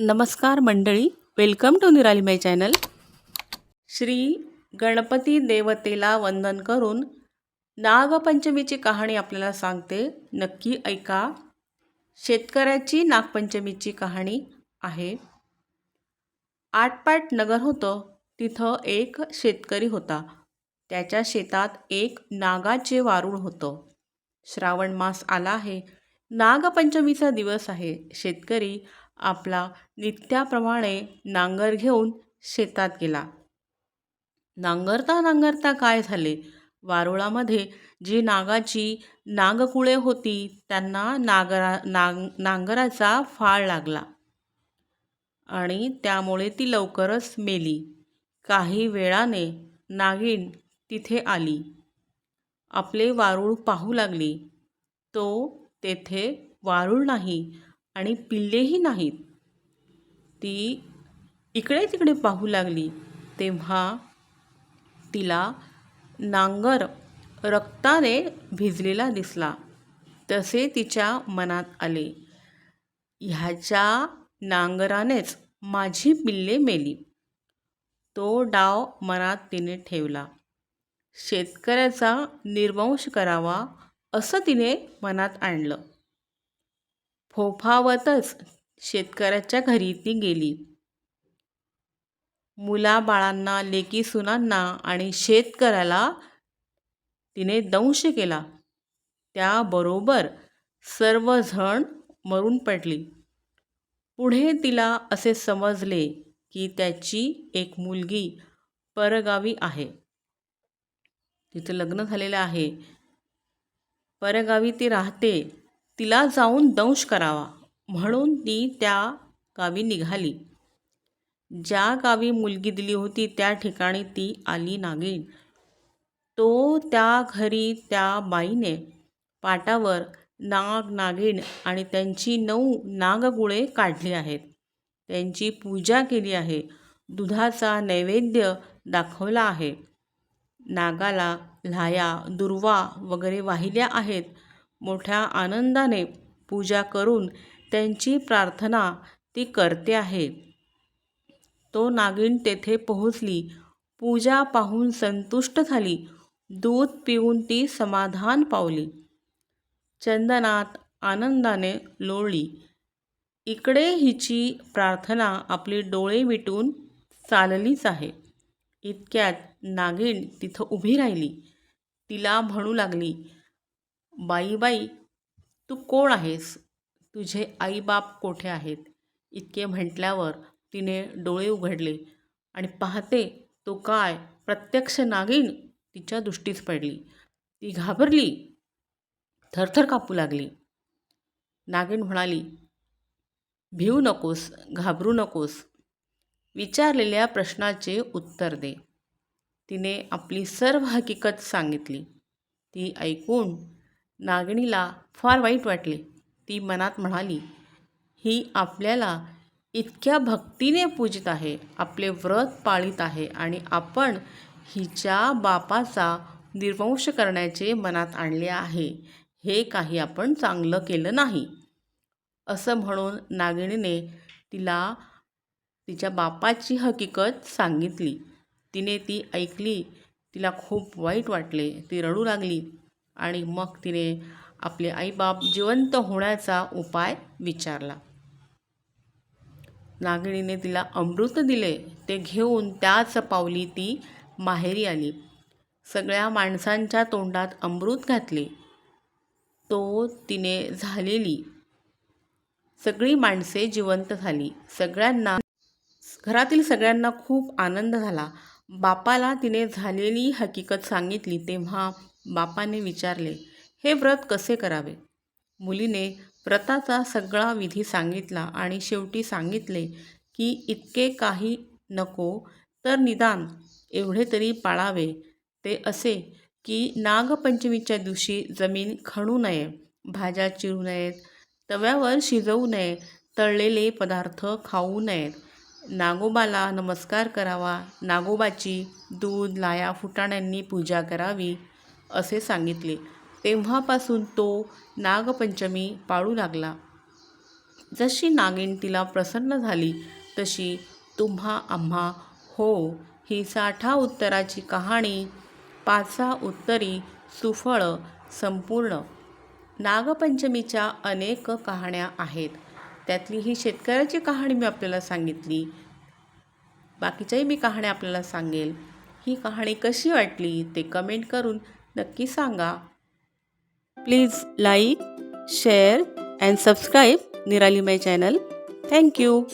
नमस्कार मंडळी, welcome to निराली माय चॅनल. श्री गणपती देवतेला वंदन करून नागपंचमीची कहाणी आपल्याला सांगते. नक्की ऐका. शेतकऱ्याची नागपंचमीची कहाणी आहे. आटपाट नगर होतं. तिथं एक शेतकरी होता. त्याच्या शेतात एक नागाचे वारूळ होतं. श्रावण मास आला आहे. नागपंचमीचा दिवस आहे. शेतकरी आपला नित्याप्रमाणे नांगर घेऊन शेतात गेला. नांगरता नांगरता काय झाले, वारुळामध्ये जी नागाची नागकुळे होती त्यांना नांगराचा फाळ लागला आणि त्यामुळे ती लवकरच मेली. काही वेळाने नागिन तिथे आली. आपले वारूळ पाहू लागली. तो तेथे वारूळ नाही आणि पिल्लेही नाहीत. ती इकडे तिकडे पाहू लागली. तेव्हा तिला नांगर रक्ताने भिजलेला दिसला. तसे तिच्या मनात आले, ह्याच्या नांगरानेच माझी पिल्ले मेली. तो डाव मनात तिने ठेवला. शेतकऱ्याचा निर्वंश करावा असं तिने मनात आणलं. फोफावतच शेतकऱ्याच्या घरी ती गेली. मुलाबाळांना, लेकी सुनांना आणि शेतकऱ्याला तिने दंश केला. त्याबरोबर सर्वजण मरून पडली. पुढे तिला असे समजले की त्याची एक मुलगी परगावी आहे. तिचं लग्न झालेलं आहे. परगावी ती राहते. तिला जाऊन दंश करावा म्हणून ती त्या गावी निघाली. ज्या गावी मुलगी दिली होती त्या ठिकाणी ती आली नागिन. तो त्या घरी त्या बाईने पाटावर नाग, नागिन आणि त्यांची 9 नागकुळे काढली आहेत. त्यांची पूजा केली आहे. दुधाचा नैवेद्य दाखवला आहे. नागाला लाह्या, दुर्वा वगैरे वाहिल्या आहेत. मोठ्या आनंदाने पूजा करून त्यांची प्रार्थना ती करते आहे. तो नागिन तेथे पोहोचली. पूजा पाहून संतुष्ट झाली. दूध पिऊन ती समाधान पावली. चंदनात आनंदाने लोळली. इकडे हिची प्रार्थना आपली डोळे मिटून चाललीच आहे. इतक्यात नागिन तिथं उभी राहिली. तिला म्हणू लागली, बाई बाई, तू कोण आहेस? तुझे आईबाप कोठे आहेत? इतके म्हटल्यावर तिने डोळे उघडले आणि पाहते तो काय, प्रत्यक्ष नागिन तिच्या दृष्टीस पडली. ती घाबरली, थरथर कापू लागली. नागिन म्हणाली, भिवू नकोस, घाबरू नकोस. विचारलेल्या प्रश्नाचे उत्तर दे. तिने आपली सर्व हकीकत सांगितली. ती ऐकून नागिनीला फार वाईट वाटले. ती मनात म्हणाली, ही आपल्याला इतक्या भक्तीने पूजित आहे, आपले व्रत पाळीत आहे आणि आपण हिच्या बापाचा निर्वंश करण्याचे मनात आणले आहे. हे काही आपण चांगलं केलं नाही. असं म्हणून नागिनीने तिला तिच्या बापाची हकीकत सांगितली. तिने ती ऐकली. तिला खूप वाईट वाटले. ती रडू लागली आणि मग तिने आपले आईबाप जिवंत होण्याचा उपाय विचारला. नागिनीने तिला अमृत दिले. ते घेऊन त्याच पावली ती माहेरी आली. सगळ्या माणसांच्या तोंडात अमृत घातले. तो तिने झालेली सगळी माणसे जिवंत झाली. घरातील सगळ्यांना खूप आनंद झाला. बापाला तिने झालेली हकीकत सांगितली. तेव्हा बापाने विचारले, हे व्रत कसे करावे? मुलीने व्रताचा सगळा विधी सांगितला आणि शेवटी सांगितले की इतके काही नको तर निदान एवढे तरी पाळावे. ते असे की नागपंचमीच्या दिवशी जमीन खणू नये, भाज्या चिरू नयेत, तव्यावर शिजवू नये, तळलेले पदार्थ खाऊ नयेत, नागोबाला नमस्कार करावा, नागोबाची दूध, लाया, फुटाण्यांनी पूजा करावी असे सांगितले. तेव्हापासून तो नागपंचमी पाळू लागला. जशी नागिन तिला प्रसन्न झाली तशी तुम्हा आम्हा हो ही 60 उत्तराची कहाणी 5 उत्तरी सुफळ संपूर्ण. नागपंचमीच्या अनेक कहाण्या आहेत. त्यातली ही शेतकऱ्याची कहाणी मी आपल्याला सांगितली. बाकीच्याही मी कहाण्या आपल्याला सांगेल. ही कहाणी कशी वाटली ते कमेंट करून नक्की सांगा. Please like, share and subscribe निराली माय चॅनल. थँक्यू.